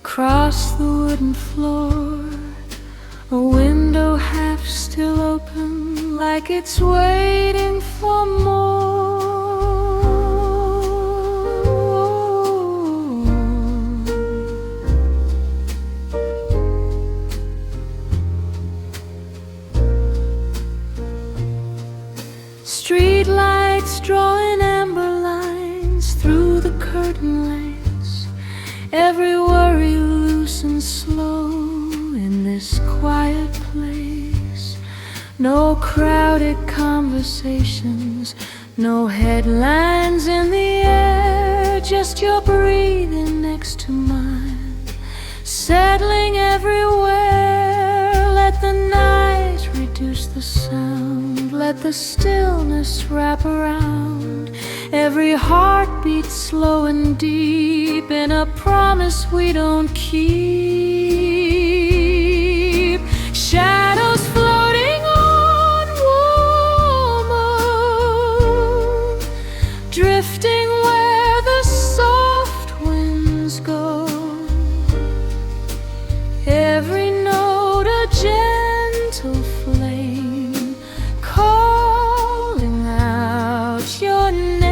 Across the wooden floor, a window half still open, like it's waiting for more. Street lights drawing amber lines through the curtain lace. Every worry loose and slow in this quiet place. No crowded conversations, no headlines in the air, just your breathing next to mine, settling everywhere. Let the night reduce the sound, let the stillness wrap around every heartbeat, slow and deep, in a promise we don't keep. Shadows floating on warm moon, drifting where the soft winds go. Every note a gentle flame, calling out your name.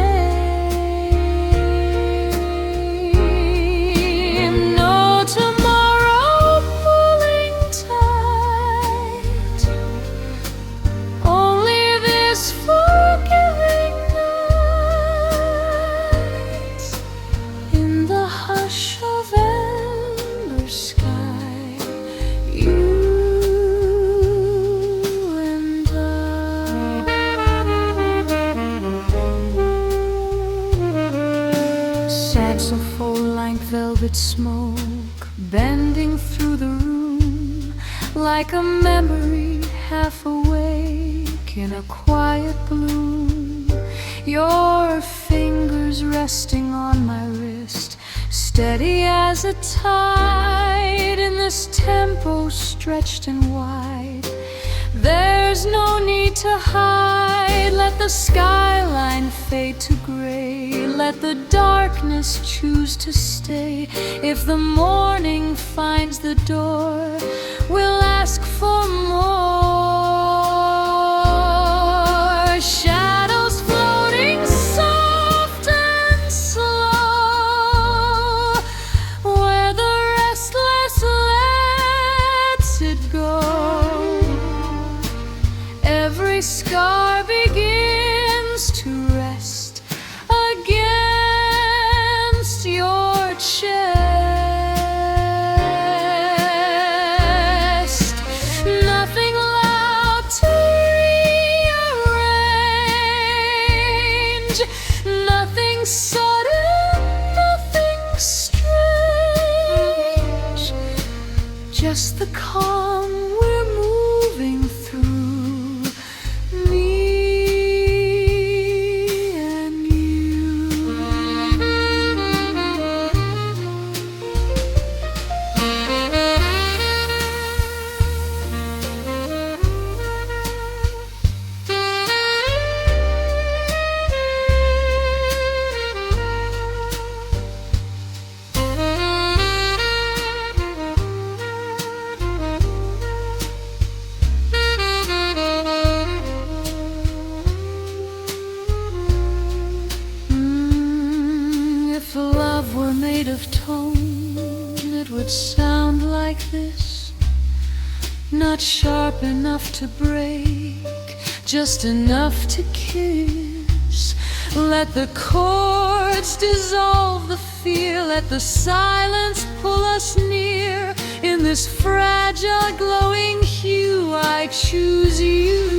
Saxophone like velvet smoke, bending through the room, like a memory half awake in a quiet bloom. Your fingers resting on my wrist, steady as a tide in this tempo stretched and wide. There's no need to hide. Let the skyline fade to gray, let the darkness choose to stay. If the morning finds the door, we'll ask for more. Shadows floating soft and slow, where the restless lets it go. Every scar begins to rest against your chest. Nothing loud to rearrange, nothing sudden, nothing strange, just the calm we're moving through. If love were made of tone, it would sound like this. Not sharp enough to break, just enough to kiss. Let the chords dissolve the fear, let the silence pull us near. In this fragile glowing hue, I choose you.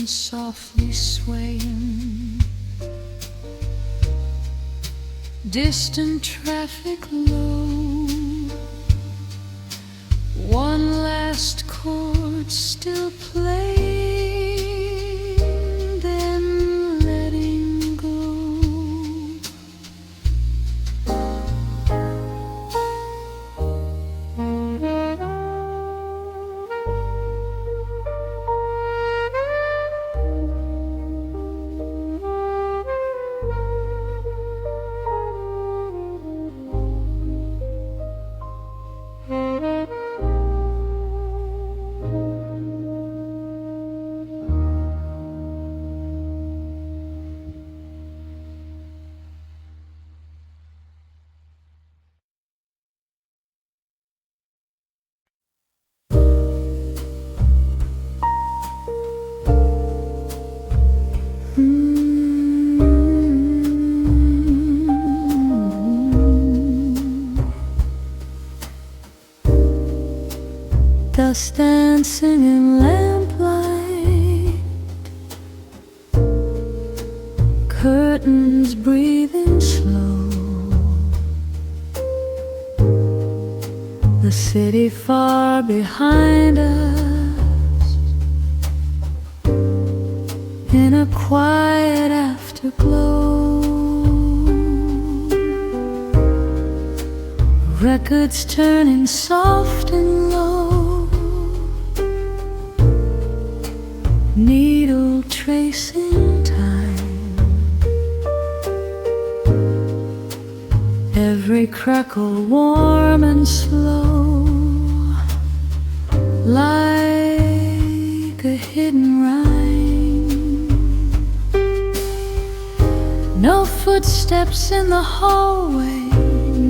and softly swaying. Distant traffic low, one last chord still playing, then letting go. Dust dancing in lamplight, curtains breathing slow, the city far behind us, in a quiet afterglow. Records turning soft and low, needle tracing time, every crackle warm and slow, like a hidden rhyme. No footsteps in the hallway,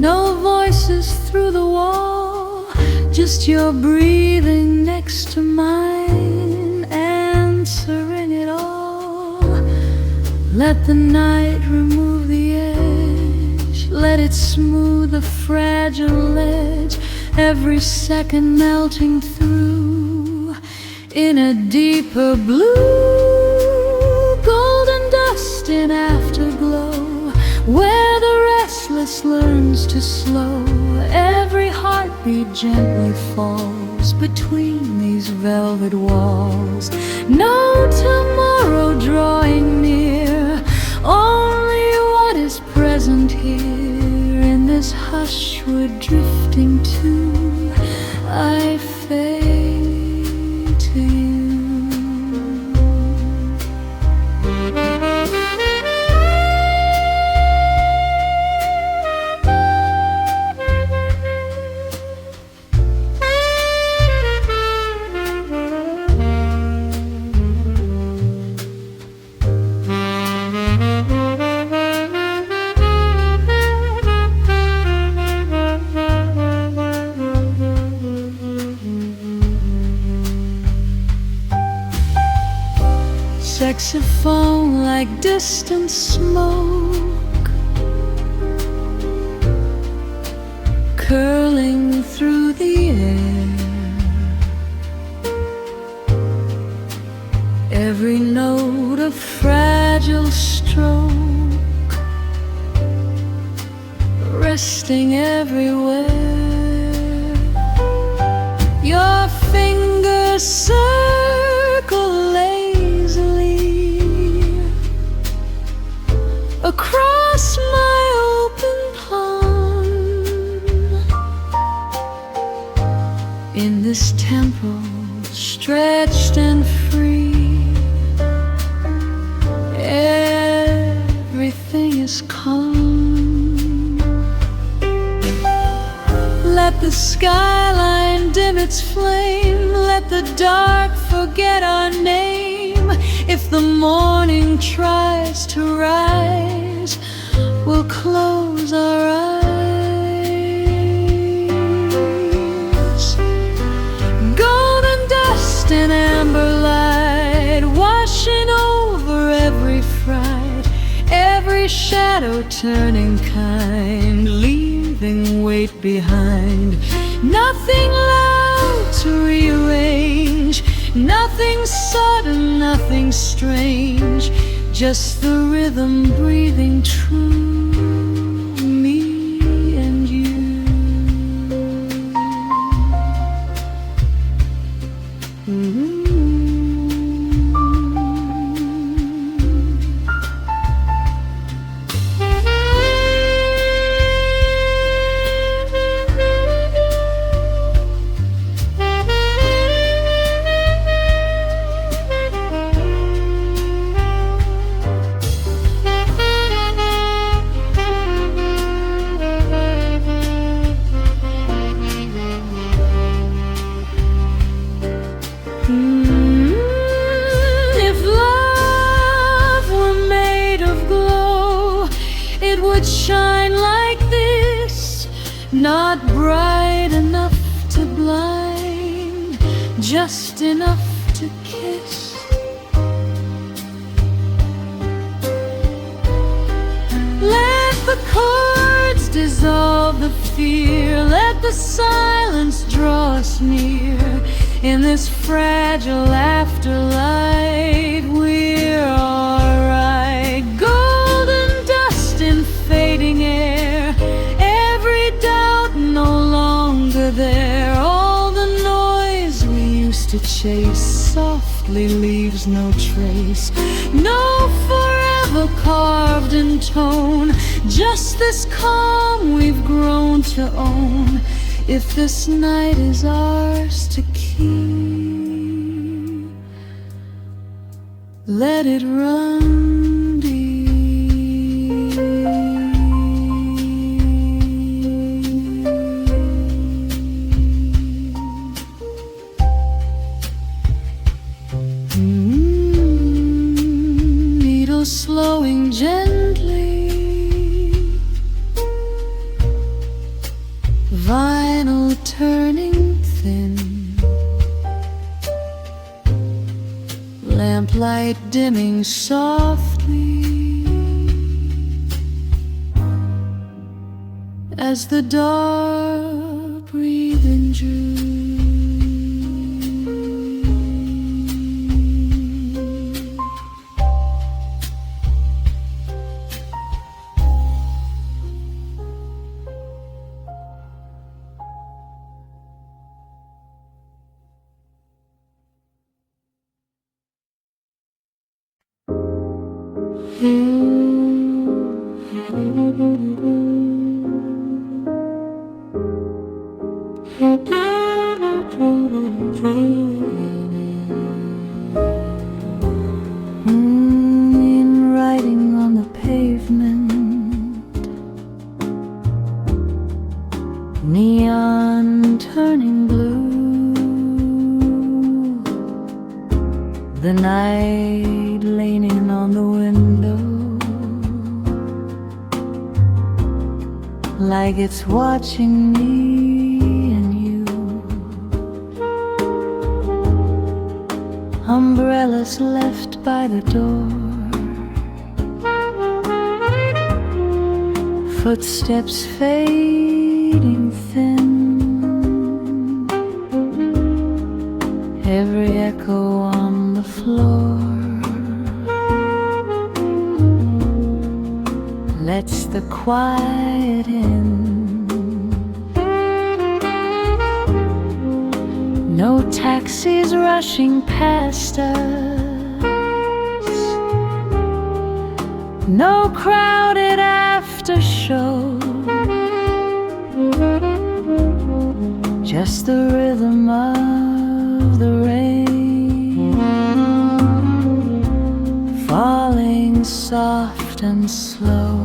no voices through the wall, just your breathing next to mine, answering it all. Let the night remove the edge, let it smooth the fragile edge, every second melting through in a deeper blue, golden dust in afterglow, where the restless learns to slow, every heartbeat gently falls between these velvet walls. No tomorrow drawing near, only what is present here. In this hush we're drifting to, I fade to you. Saxophone like distant smoke, curling through the air, every note a fragile stroke, resting everywhere. Your fingers circle across my open palm, in this temple stretched and free, everything is calm. Let the skyline dim its flame, let the dark forget our name. If the morning tries to rise, we'll close our eyes. Golden dust and amber light, washing over every fright, every shadow turning kind, leaving weight behind. Nothing loud to rearrange, Nothing sudden, nothing strange, just the rhythm breathing true, me and you. If love were made of glow, it would shine like this, not bright enough to blind, just enough to kiss. Let the chords dissolve the fear, let the silence draw us near. In this fragile afterlight, we're alright. Golden dust in fading air, every doubt no longer there. All the noise we used to chase softly leaves no trace. No forever carved in tone, just this calm we've grown to own. If this night is ours to keep, let it run deep. Needles slowing gently, vinyl turning thin, lamplight dimming softly as the dark breathing drew. In writing on the pavement, neon turning blue, the night leaning on the window like it's watching me and you. Umbrellas left by the door, footsteps fading thin, every echo on the floor lets the quiet in. No taxis rushing past us, no crowded after show, just the rhythm of the rain falling soft and slow.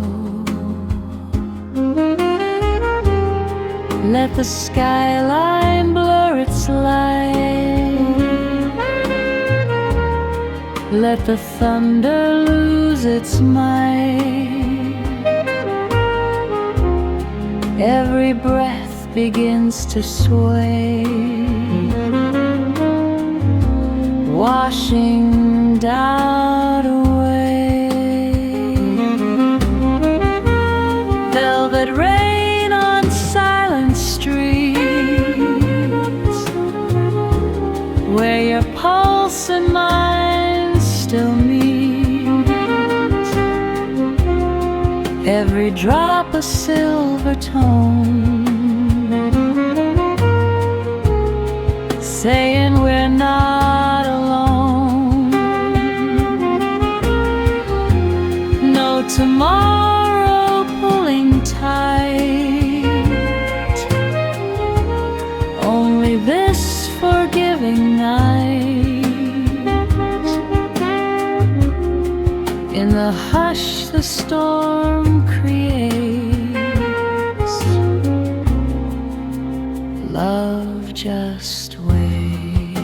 Let the skyline blur its light, let the thunder lose its might. Every breath begins to sway, washing doubt away. Velvet rain on silent streets, where your palm hearts and minds still meet. Every drop a silver tone, saying we're not alone. No tomorrow pulling tight, only this forgiving night. In the hush the storm creates, love just waits.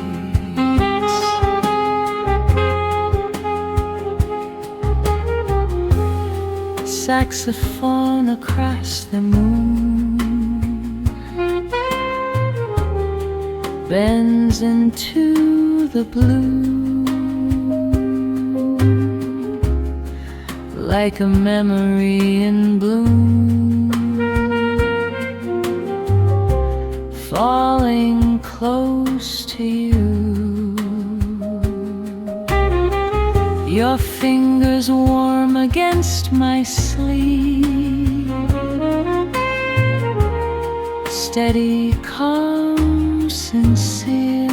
Saxophone across the moon bends into the blue like a memory in bloom, falling close to you. Your fingers warm against my sleeve, steady, calm, sincere.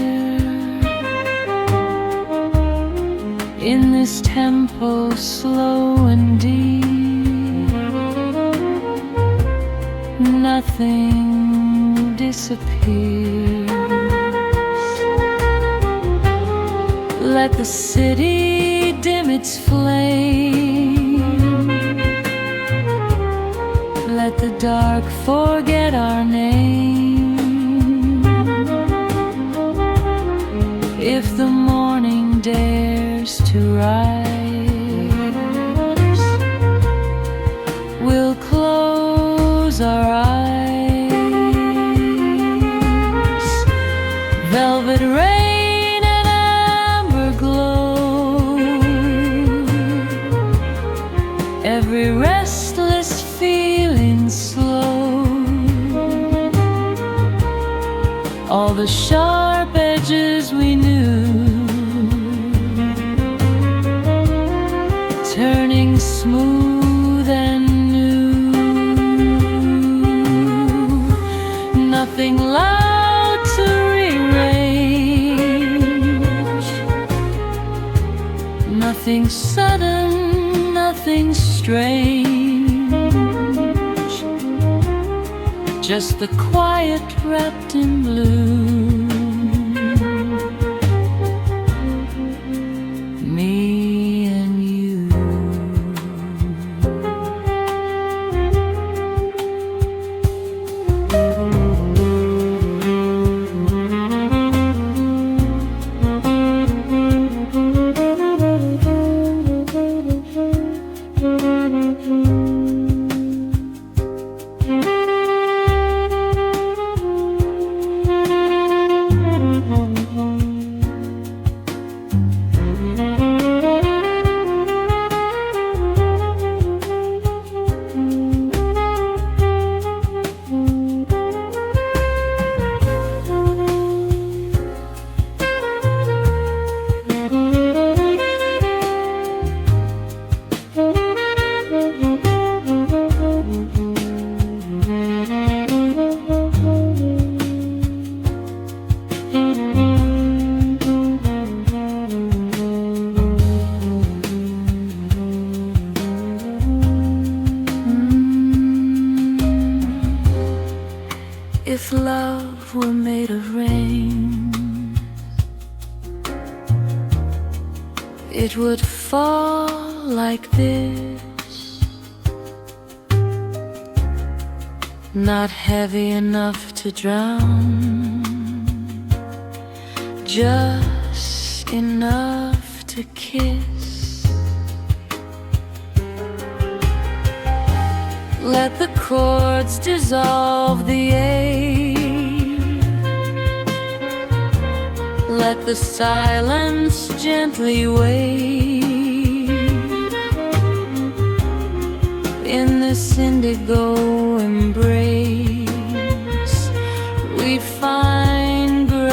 In this tempo slow and deep, nothing disappears. Let the city dim its flame, let the dark forget our name. If the morning dares to rise, we'll close our eyes. Velvet rain and amber glow, every restless feeling slow. All the sharp edges we knew, turning smooth and new. Nothing loud to rearrange, nothing sudden, nothing strange, just the quiet wrapped in blue. Me and you. If love were made of rain, it would fall like this, not heavy enough to drown, just enough to kiss. Let the chords dissolve the ache, let the silence gently wave. In this indigo embrace, we'd find grace.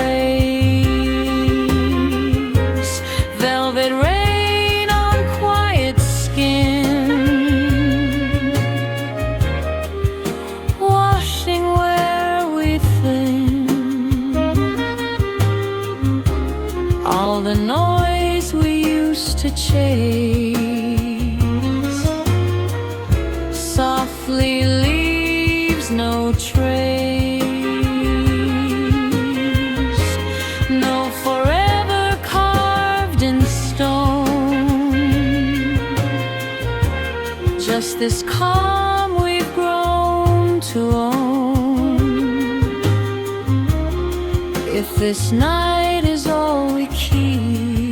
to chase softly leaves no trace, no forever carved in stone, just this calm we've grown to own. If this night is all we keep,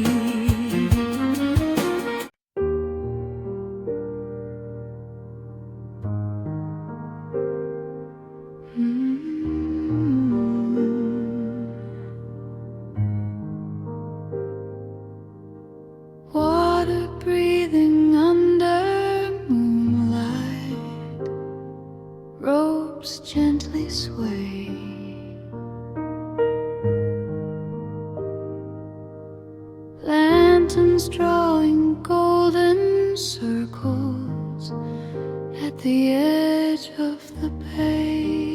water breathing under moonlight, ropes gently sway, lanterns drawing golden circles at the edge of the bay.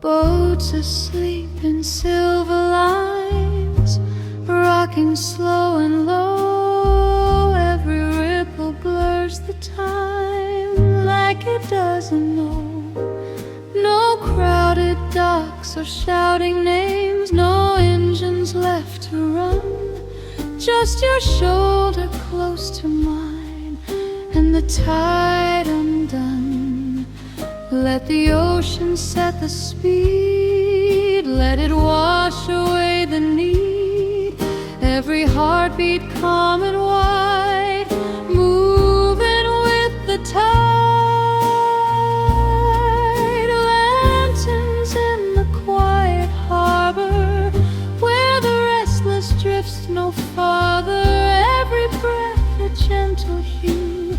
Boats asleep in silver lines, rocking slow and low. Every ripple blurs the time like it doesn't know. No crowded docks or shouting names, no engines left to run, just your shoulder close to mine and the tide undone. Let the ocean set the speed, let it wash away the need. Every heartbeat calm and wide, moving with the tide. Lanterns in the quiet harbor, where the restless drifts no farther. Every breath a gentle hue,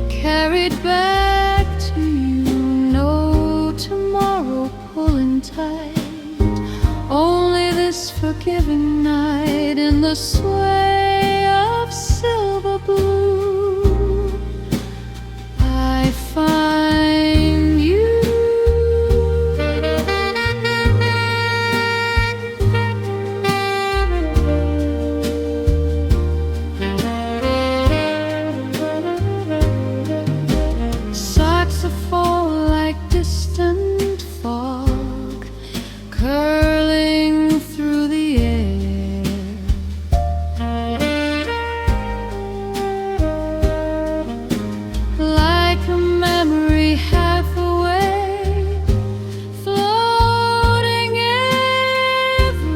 carried back to you. No tomorrow pulling tight, only this forgiving night in the sway of silver blue. I find you. Saxophone like distant fog, curling through the air. Like a memory half away, floating everywhere.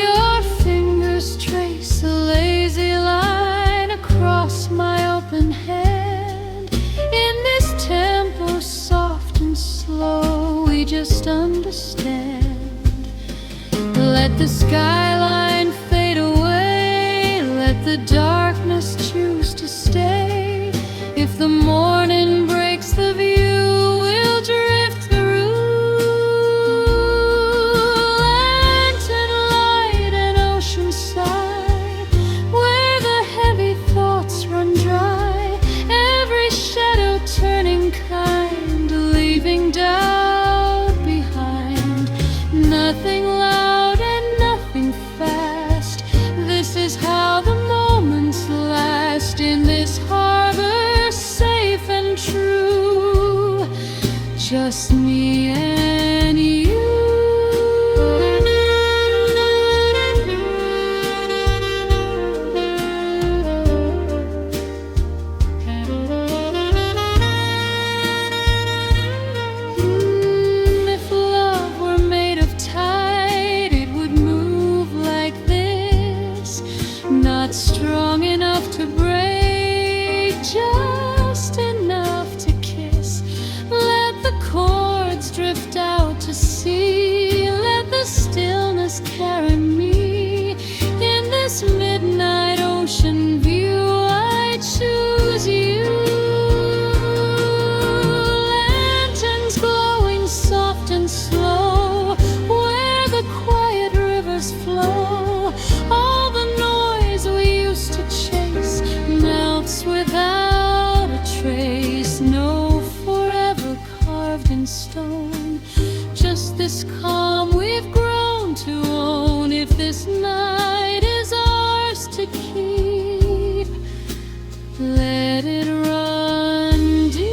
Your fingers trace a lazy line across my open hand. In this tempo soft and slow, we just understand. Let the skyline fade away, let the darkness choose to stay. If the morning breaks the view, we'll drift through. Lantern light and ocean side, where the heavy thoughts run dry. Every shadow turning kind, leaving doubt behind. Nothing loud and nothing fast, this is how the moments last. In this harbor safe and true, just me and you. If love were made of tide, it would move like this, not strong enough to break, just enough to kiss. Let the chords drift out to sea, let the stillness carry me. In this midnight ocean view, I choose you. Lanterns glowing soft and slow, where the quiet rivers flow. All the noise we used to chase melts without a this calm we've grown to own. If this night is ours to keep, let it run deep.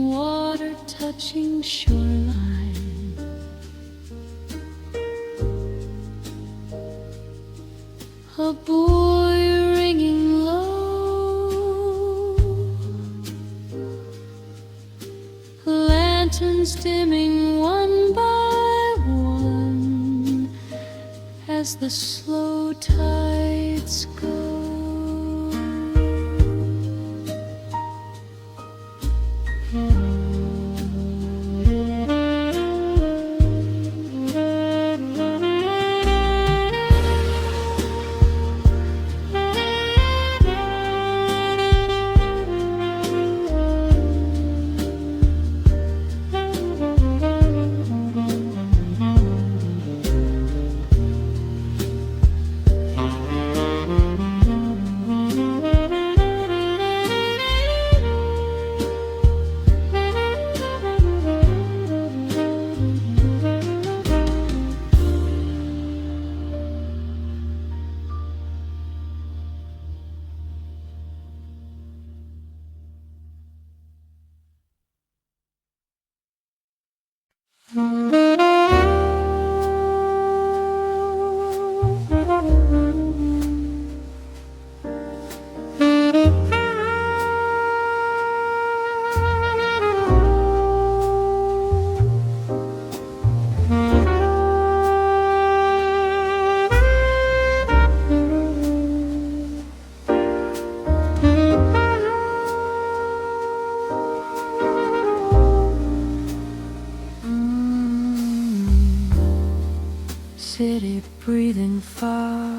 Water touching shoreline, a boy ringing low, lanterns dimming one by one as the slow tides go. City breathing far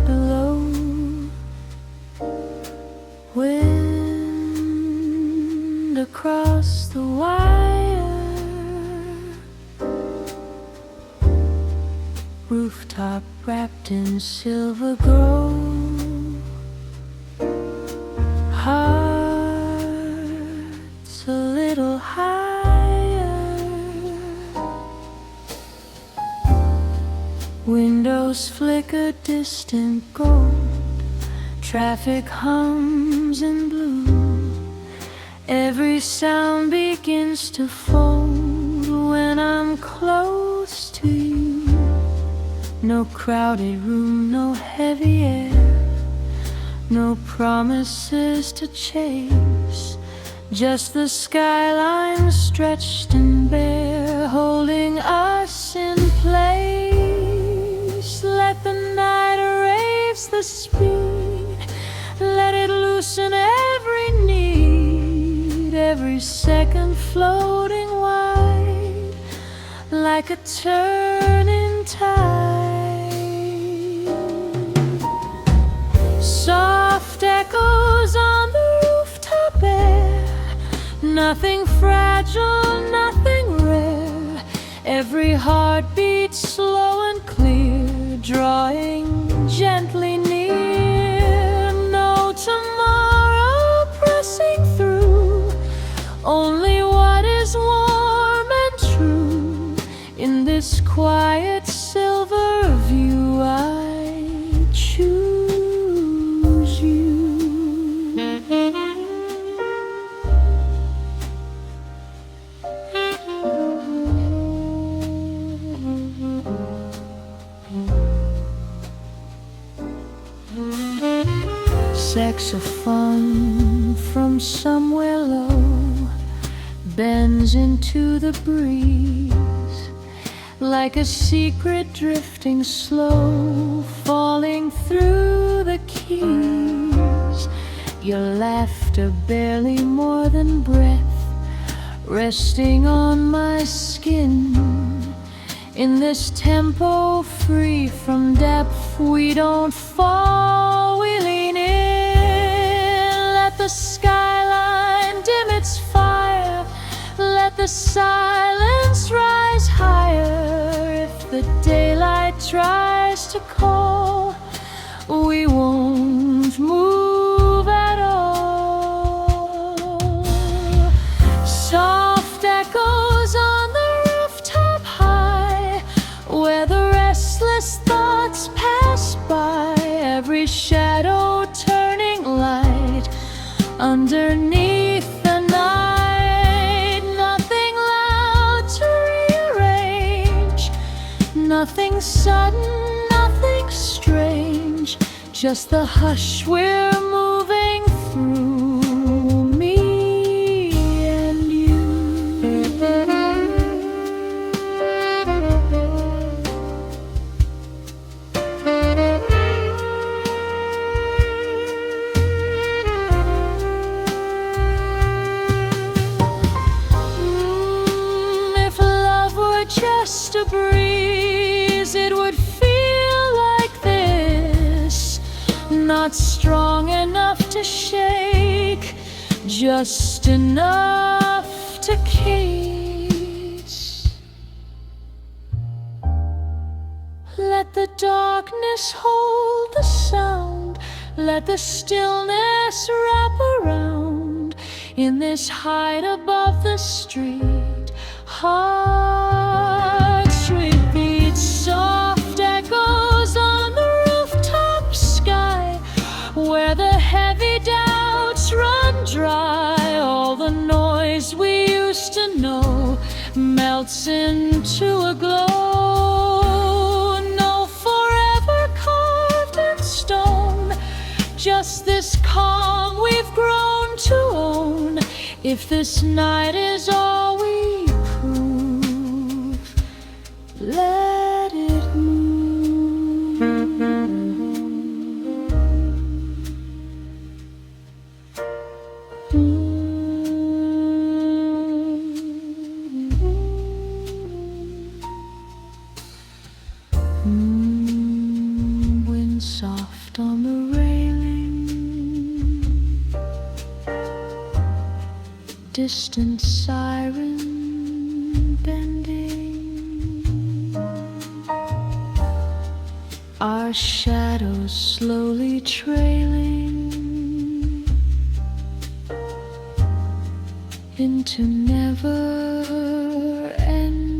below, wind across the wire, rooftop wrapped in silver glow, hearts a little higher. Windows flicker distant gold, traffic hums in blue. Every sound begins to fold when I'm close to you. No crowded room, no heavy air, no promises to chase, just the skyline stretched and bare, holding us in place. Let the night erase the speed, let it loosen every need, every second floating wide like a turning tide. Soft echoes on the rooftop air, nothing fragile, nothing rare, every heartbeat slow and clear, drawing gently near. No tomorrow pressing through, only what is warm and true. In this quiet silver view, I choose you. Saxophone from somewhere low bends into the breeze like a secret drifting slow, falling through the keys. Your laughter barely more than breath, resting on my skin. In this tempo free from depth, we don't fall, we lean in. Let the skyline dim its fire, let the silence rise higher. If the daylight tries to call, we won't move at all. Soft echoes on the rooftop high, where the restless thoughts pass by. Every shadow turning light underneath the night. Nothing loud to rearrange, nothing sudden, nothing strange, just the hush we're moving through, me and you. If love were just a breeze, it would feel like this. Not strong enough to shake, just enough to kiss. Let the darkness hold the sound, let the stillness wrap around. In this height above the street, hearts repeat. Soft echoes on the rooftop sky, where the heavy doubts run dry. All the noise we used to know melts into a glow. No forever carved in stone, just this calm we've grown to own. If this night is all we prove, let it move. Wind soft on the railing, distant siren bending, our shadows slowly trailing into never ending.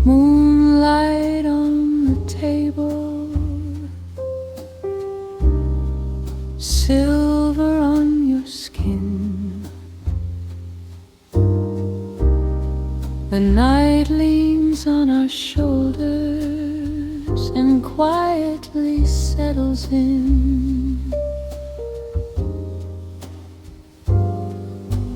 Moonlight on the table, silver on your skin. The night leans on our shoulders and quietly settles in.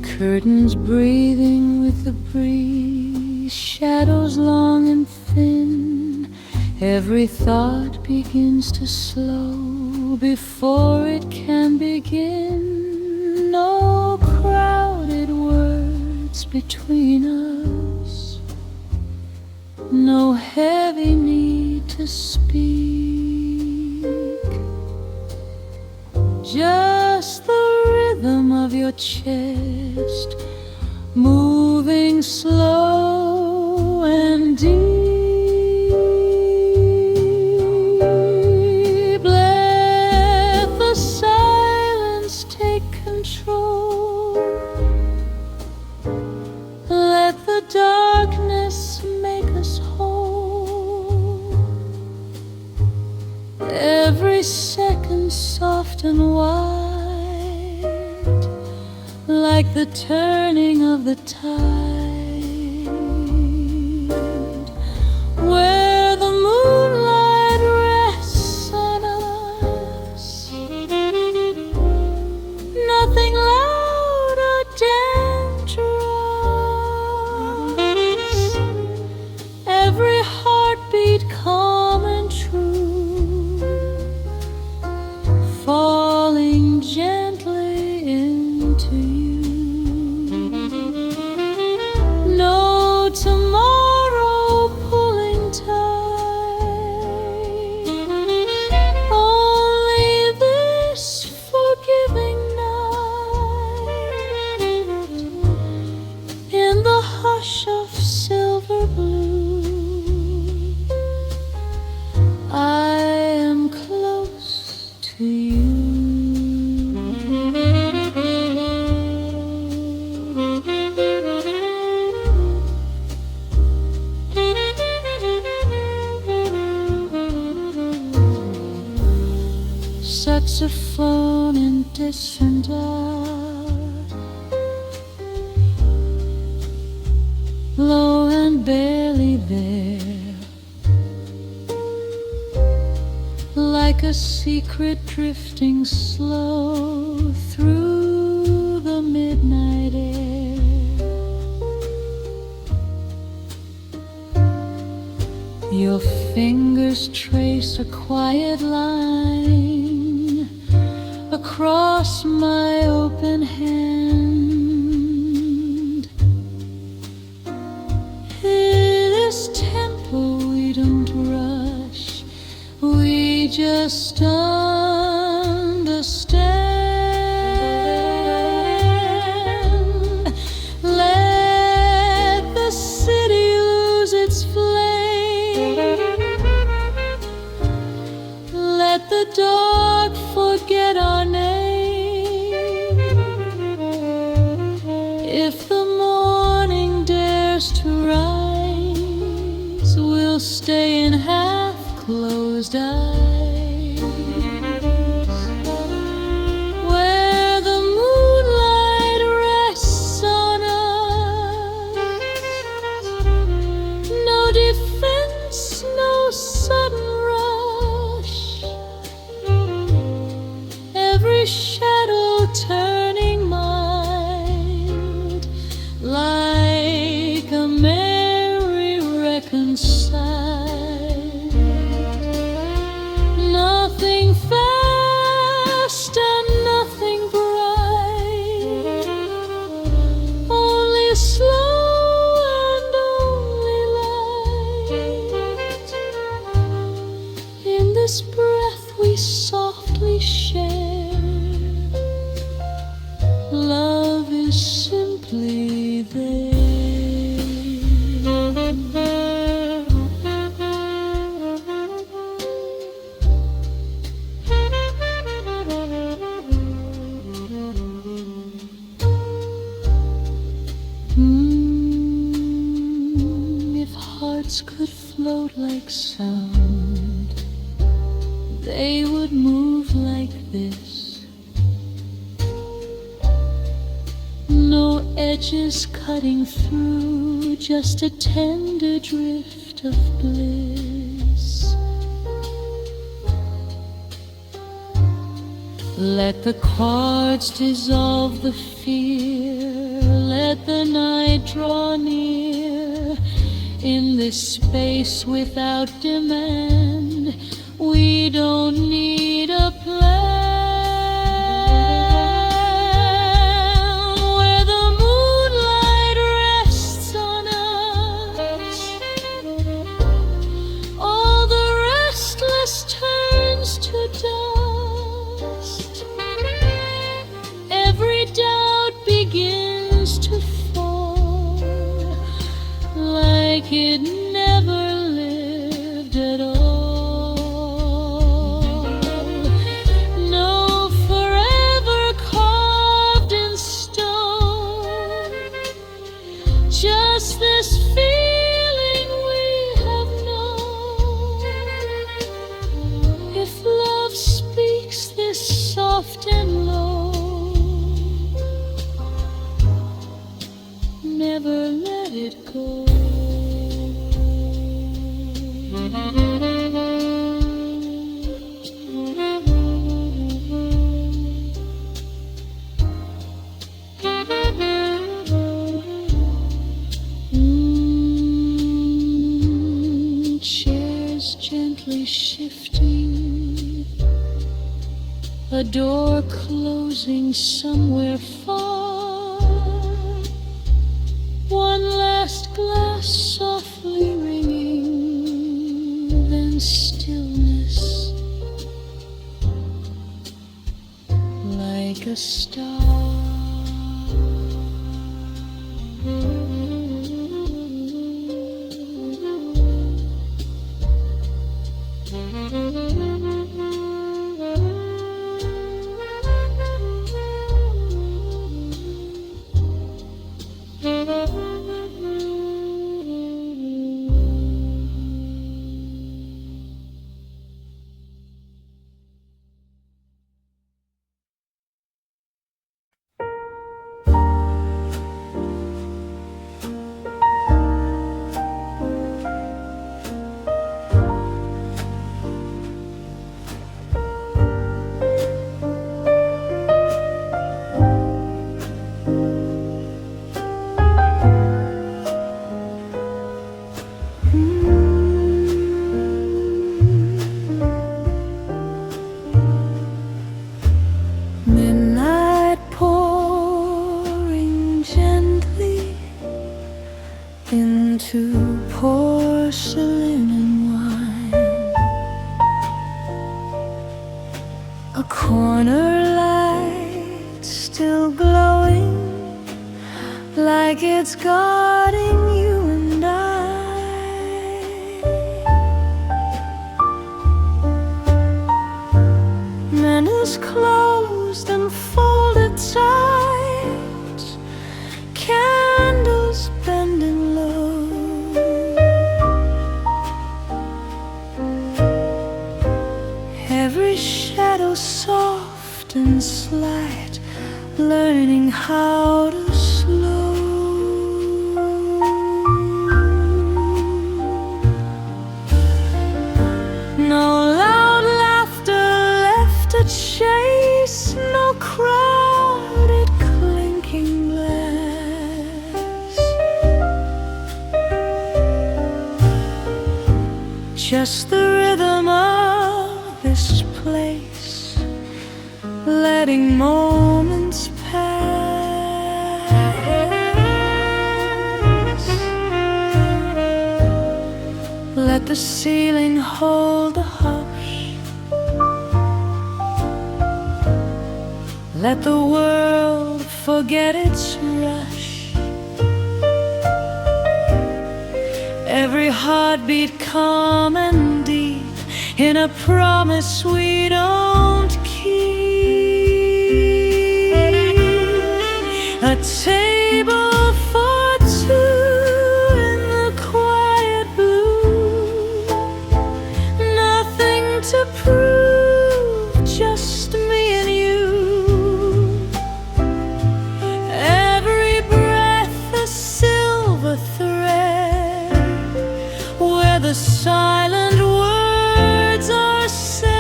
Curtains breathing with the breeze, shadows long and thin. Every thought begins to slow before it can begin. No crowded words between us, no heavy need to speak, just the rhythm of your chest moving slow and deep. Let the silence take control, let the darkness make us whole. Every second soft and wide, like the turning of the tide. gently into you. No tomorrow pulling tight, only this forgiving night. In the hush of silver blue, I am close to you. Saxophone in distant art, low and barely there, like a secret drifting slow through the midnight air. Your fingers trace a quiet line across my open hand. In this tempo we don't rush, we just understand. Let the city lose its flame, let the dark forget our name. If the morning dares to rise, we'll stay in half-closed eyes, where the moonlight rests on us. No defense, no sudden rush, every shadow turning mild, like a merry reconciled. Nothing fast and nothing bright, only slow and only light. In this breath we softly share, love is simply there. If hearts could float like sound, they would move like this. No edges cutting through, just a tender drift of bliss. Let the cards dissolve the fear, let the night draw near. In this space without demand, we don't need a plan. Where the moonlight rests on us, all the restless turns to dust. Every doubt begins to fall, like it never lived at all. No forever carved in stone, just this feeling we have known. If love speaks this soft and low, never let it go. Chairs gently shifting a door closing somewhere far, one last glass softly ringing, then stillness like a star. Midnight pouring gently into porcelain and wine, a corner light still glowing like it's guarding you and I. Manners closed and folded tight, candles bending low, every shadow soft and slight, learning how to slow. No loud laughter left to chase, no crowded clinking glass, just the rhythm of this place, letting moments pass. Let the ceiling hold the hush, let the world forget its rush, every heartbeat calm and deep in a promise we don't keep. A table for two in the quiet blue, nothing to prove, just me and you. Every breath a silver thread, where the silent words are said.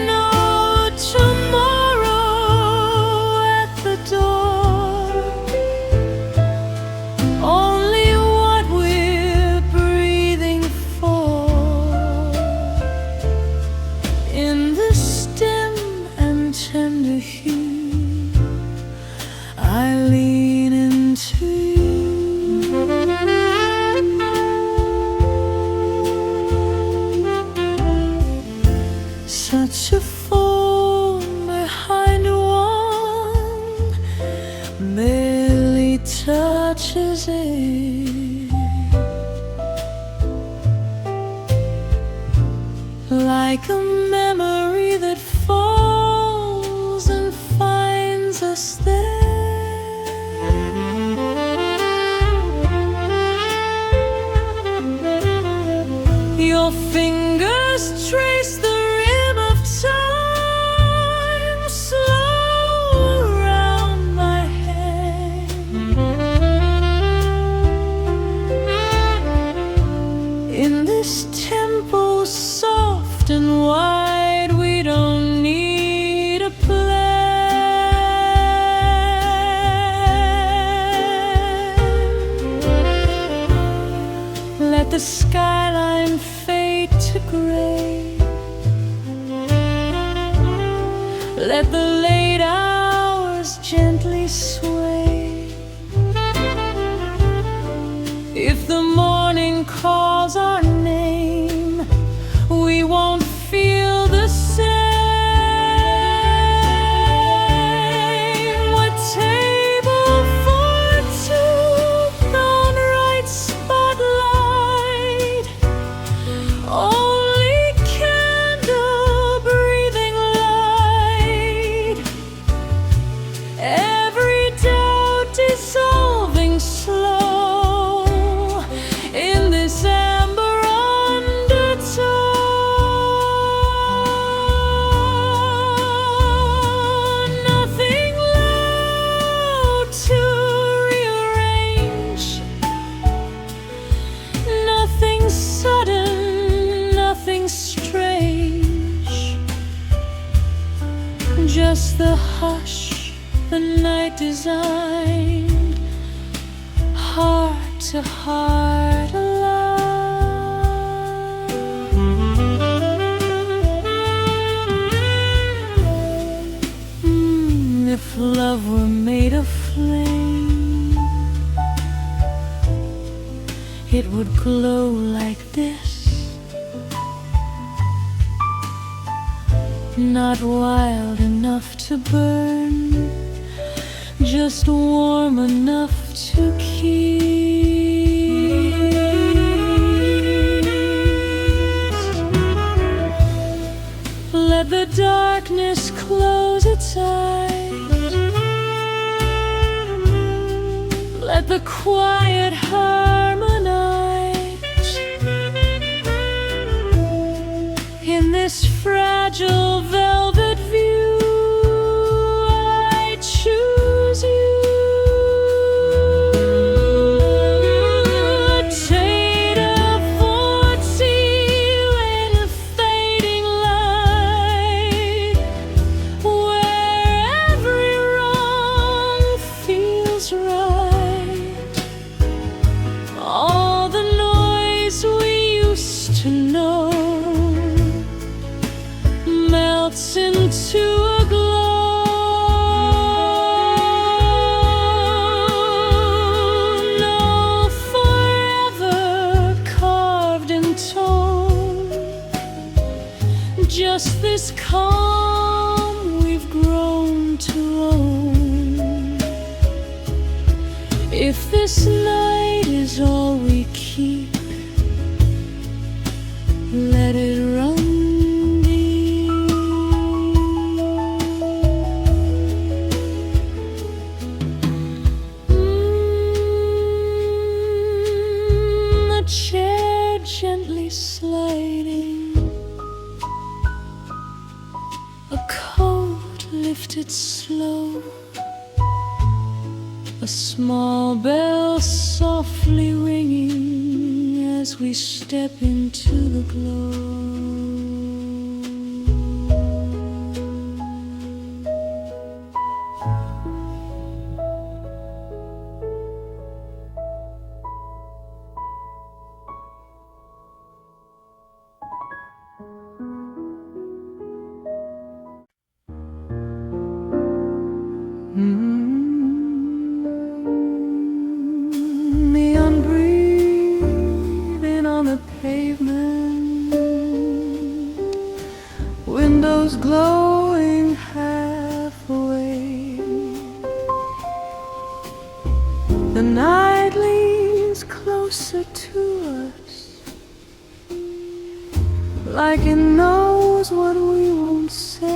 No tomorrow at the door, only what we're breathing for. In this dim and tender hue, I lean into you. Such a form behind one barely touches it, like a memory that falls and finds us there. Your fingers trace the rim of time, slow around my head. In this tempo soft and wide, we don't need a plan. Let the skyline fade to gray, Let the late hours gently sway. If the morning calls our name, we won't feel the same. What table for two, non right spotlight, only candle breathing light. Every doubt dissolving slow in this amber undertone. Nothing loud to rearrange, nothing sudden, nothing strange. Just the hush the night designed, heart to heart alive. If love were made of flame, it would glow like this. Not wild enough to burn, just warm enough to kiss. Let the darkness close its eyes. Let the quiet harmonize. In this fragile velvet view, I choose you. A tale for two in a fading light, where every wrong feels right. All the noise we used to know melts into a glow. No forever carved in tone, just this calm we've grown to own. If this night is all we keep, let it run chair gently sliding, a coat lifted slow, a small bell softly ringing as we step into the glow. Neon breathing on the pavement, windows glowing half awake. The night leans closer to us, like it knows what we won't say.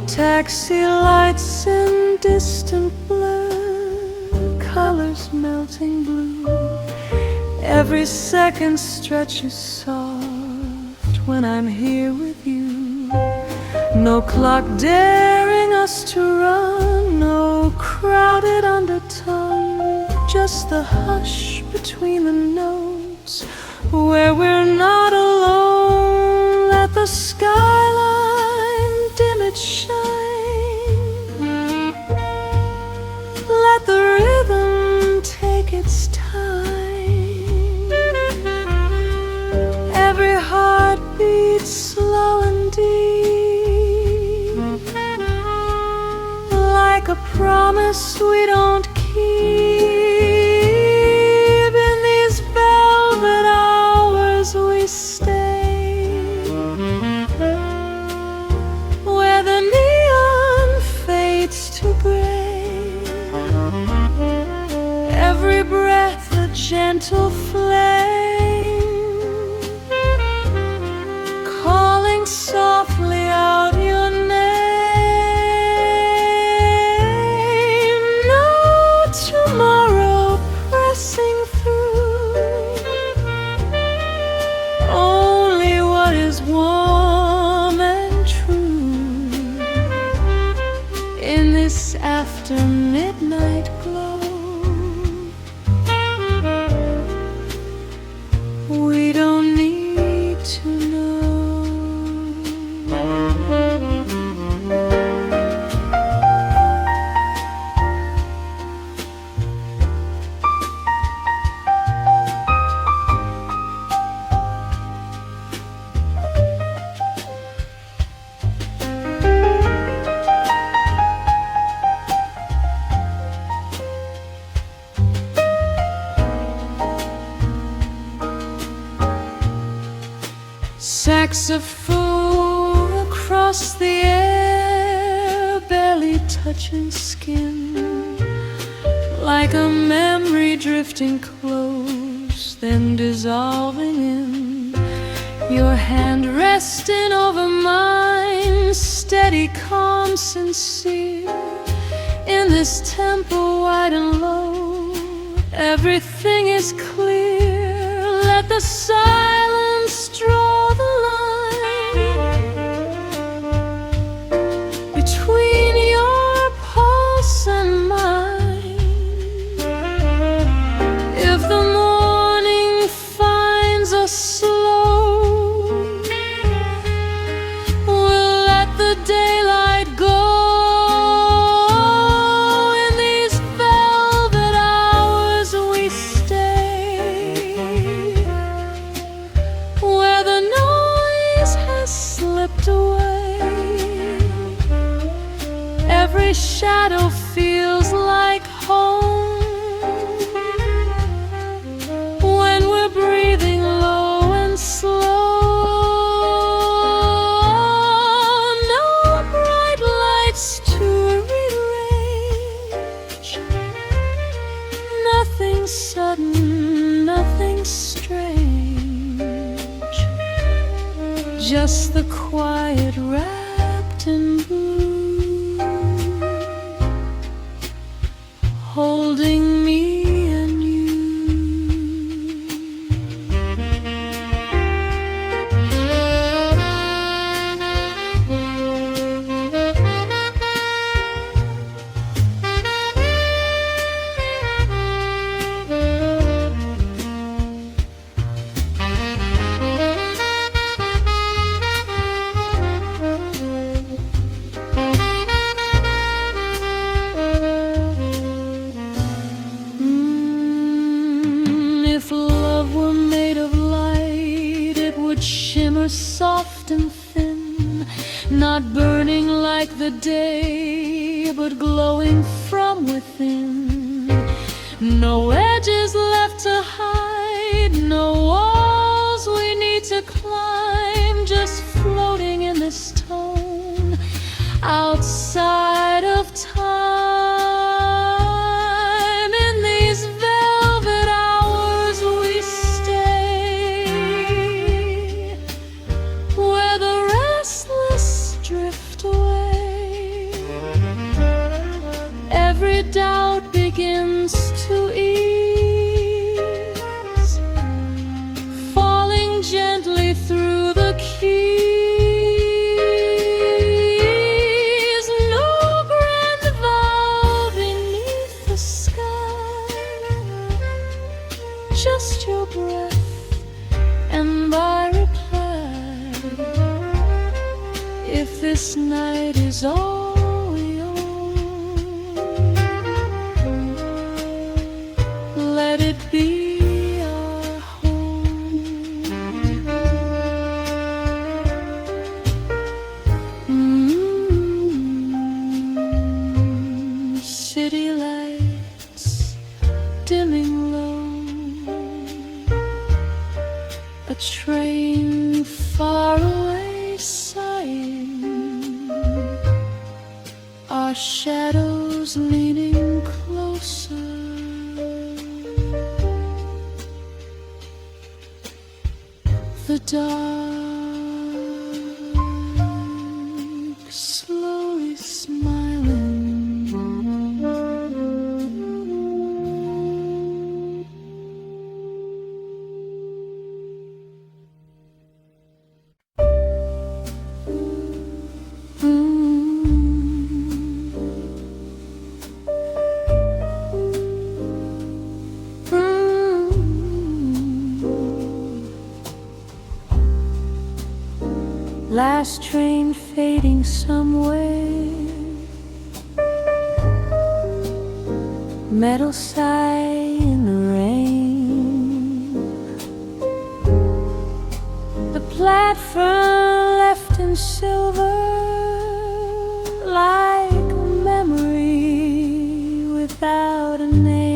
Taxi lights in distant blur, colors melting blue. Every second stretches soft when I'm here with you. No clock daring us to run, no crowded undertone, just the hush between the notes where we're not alone. Let the skyline dim its shine, let the rhythm take its time. Every heart beats slow and deep. like a promise we don't keep. In these velvet hours we stay, where the neon fades to gray, every breath a gentle flame, calling softly out your name. No tomorrow pressing through, only what is warm and true. In this after midnight glow, we don't need to know. Saxophone across the air, barely touching skin, like a memory drifting close, then dissolving in. Your hand resting over mine, steady, calm, sincere. In this tempo wide and low, everything is clear. Let the silence draw the between your pulse and mine. If the morning finds us slow, we'll let the daylight go. In these velvet hours we stay, where the noise has slipped away, every shadow feels like home. When we're breathing low and slow, no bright lights to rearrange, nothing sudden, nothing strange, just the quiet wrapped in blue, holding me and you. If love were made of light, it would shimmer soft and thin, not burning like the day, but glowing from within. No edges left to hide, no walls we need to climb, just floating in this tone, outside of time. In these velvet hours we stay, where the restless drift away, every doubt begins to ease, falling gently through the keys. No grand vow beneath the sky, just your breath and my reply. If this night is all we own, let it be our home. shadows leaning closer. The dark slowly smiling. Last train fading somewhere, metal sigh in the rain. The platform left in silver, like a memory without a name.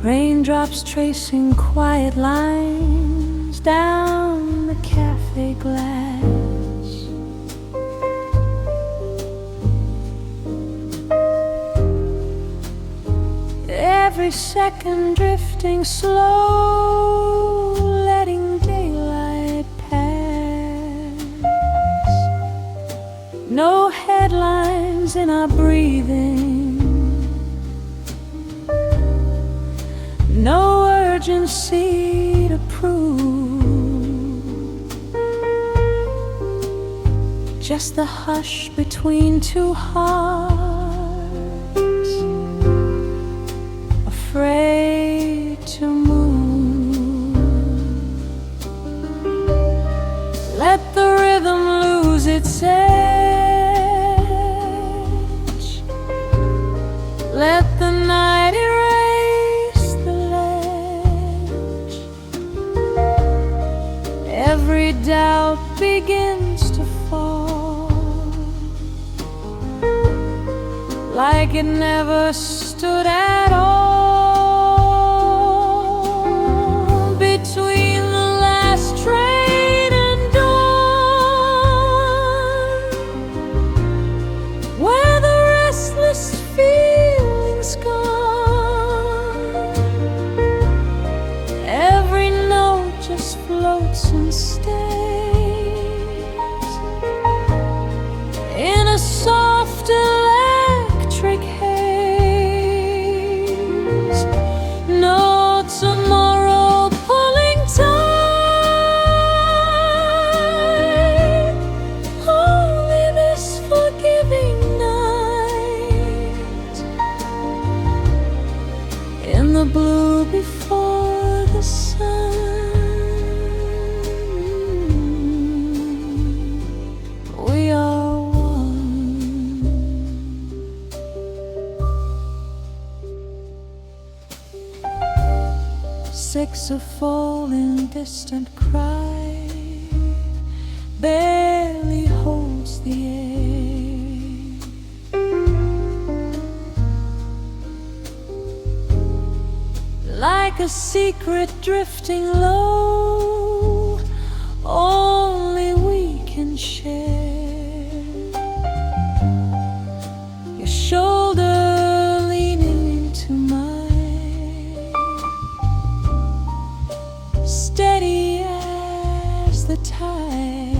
Raindrops tracing quiet lines down the cafe glass. Every second drifting slow, letting daylight pass. No headlines in our breathing, no urgency to prove, just the hush between two hearts, afraid to move. Let the rhythm lose its edge, let the night erase the ledge. Every doubt begins to fall, like it never stood at all. Between the last train and dawn, where the restless feeling's gone, every note just floats and stays in a soft electric haze. No tomorrow pulling tight, only this forgiving night. In the blue before the sun, we are one. Saxophone in distant cry barely holds the air. Like a secret drifting low, only we can share. Your shoulder leaning into mine, steady as the tide.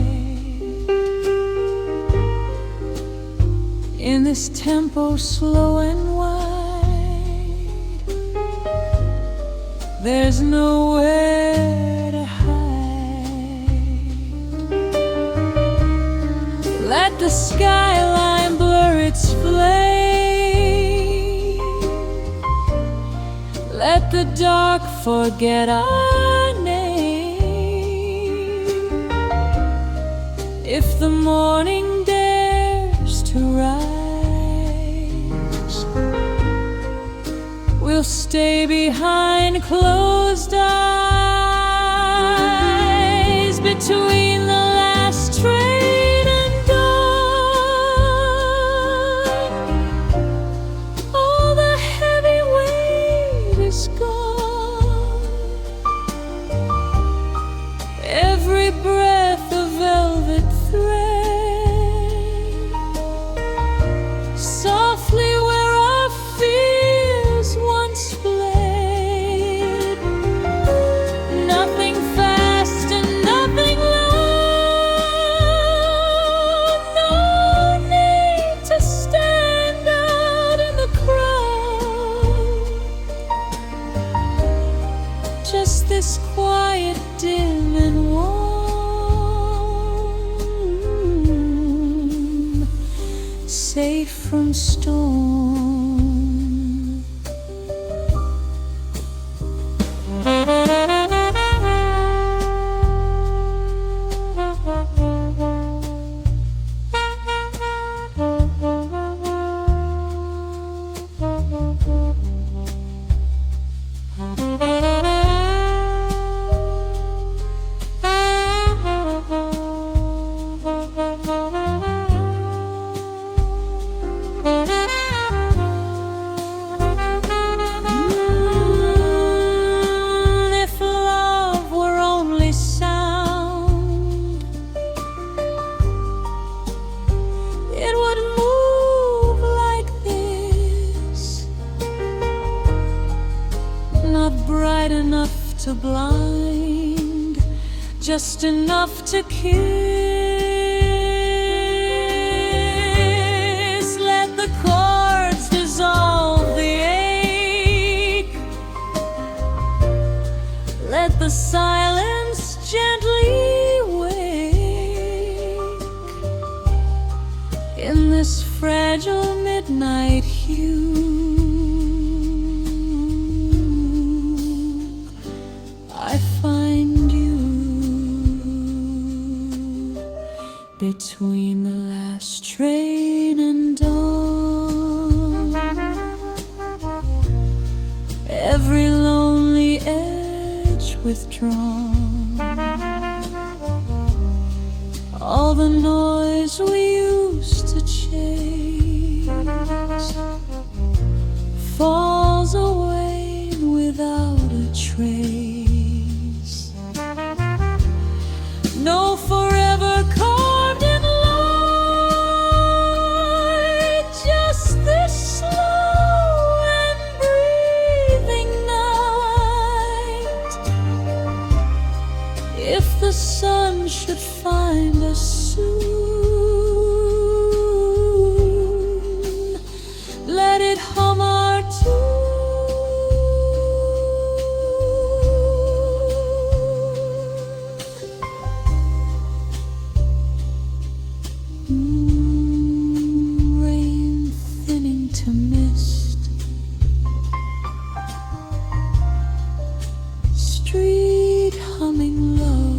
In this tempo slow and wide, there's nowhere to hide. Let the skyline blur its flame, let the dark forget our name. If the morning dares to rise, we'll stay behind closed eyes. Between the last train and dawn, all the heavy weight is gone. Every breath a velvet thread, just this quiet, dim and warm, safe from storm. Bright enough to blind, just enough to kiss. Let the chords dissolve the ache, let the silence gently wake in this fragile midnight hue. Between the last train and dawn, every lonely edge withdrawn, all the noise we used to chase falls away without a trace. No forever carved in light, just this slow and breathing night. If the sun should find us soon, let it hum our tune. Rain thinning to mist, street humming low,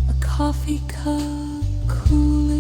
a coffee cup cooling